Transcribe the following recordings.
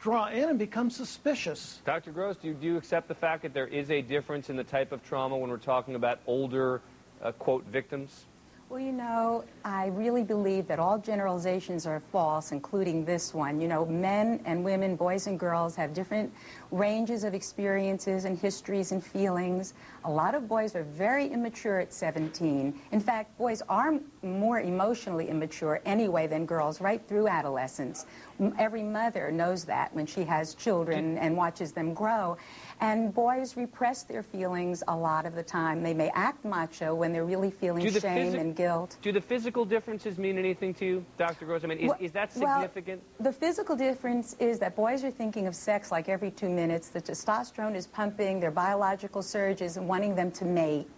draw in and become suspicious. Dr. Gross, do you accept the fact that there is a difference in the type of trauma when we're talking about older, quote, victims? Well, you know, I really believe that all generalizations are false, including this one. You know, men and women, boys and girls have different ranges of experiences and histories and feelings. A lot of boys are very immature at 17. In fact, boys are more emotionally immature anyway than girls right through adolescence. Every mother knows that when she has children and watches them grow. And boys repress their feelings a lot of the time. They may act macho when they're really feeling shame and guilt. Do the physical differences mean anything to you, Dr. Gross? I mean, is that significant? Well, the physical difference is that boys are thinking of sex like every 2 minutes. The testosterone is pumping, their biological surge is wanting them to mate.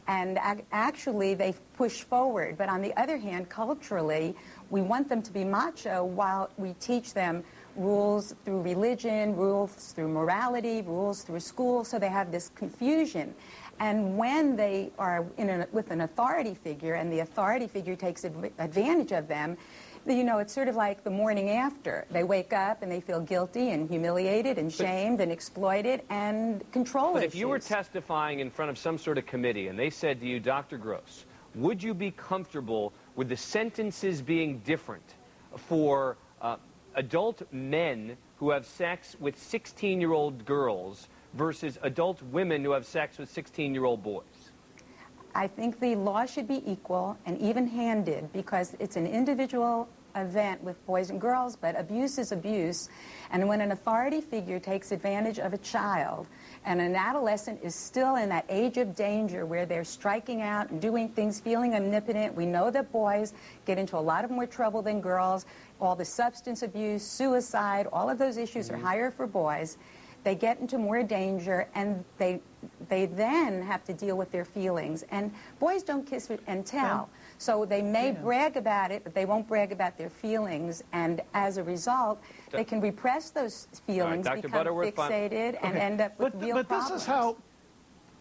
And actually, they push forward. But on the other hand, culturally, we want them to be macho while we teach them rules through religion, rules through morality, rules through school, so they have this confusion. And when they are with an authority figure, and the authority figure takes advantage of them, you know, it's sort of like the morning after. They wake up and they feel guilty and humiliated and shamed and exploited and control issues. But if you were testifying in front of some sort of committee and they said to you, Dr. Gross, would you be comfortable with the sentences being different for adult men who have sex with 16-year-old girls versus adult women who have sex with 16-year-old boys? I think the law should be equal and even-handed because it's an individual event with boys and girls, but abuse is abuse. And when an authority figure takes advantage of a child, and an adolescent is still in that age of danger where they're striking out and doing things, feeling omnipotent, we know that boys get into a lot of more trouble than girls. All the substance abuse, suicide, all of those issues are higher for boys. They get into more danger, and they then have to deal with their feelings. And boys don't kiss and tell. So they may brag about it, but they won't brag about their feelings. And as a result, they can repress those feelings, become fixated, and end up with real problems.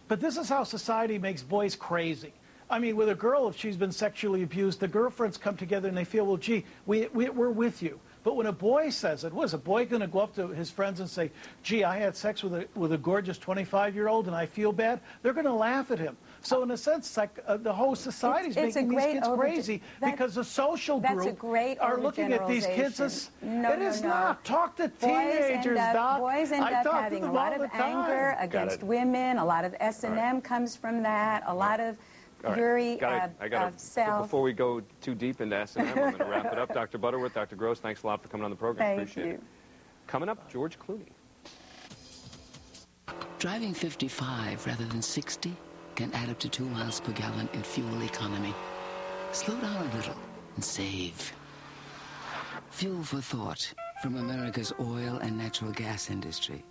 But this is how society makes boys crazy. I mean, with a girl, if she's been sexually abused, the girlfriends come together and they feel, well, gee, we're with you. But when a boy says it, what is a boy going to go up to his friends and say, gee, I had sex with a gorgeous 25-year-old and I feel bad? They're going to laugh at him. So in a sense, it's like the whole society is making these kids crazy because the social group are looking at these kids as, it is not. Talk to teenagers, Doc. Boys end up having a lot of anger against women. A lot of S&M comes from that. A lot of fury of self. Before we go too deep into S&M, I'm going to wrap it up. Dr. Butterworth, Dr. Gross, thanks a lot for coming on the program. Appreciate it. Coming up, George Clooney. Driving 55 rather than 60 can add up to 2 miles per gallon in fuel economy. Slow down a little and save. Fuel for thought from America's oil and natural gas industry.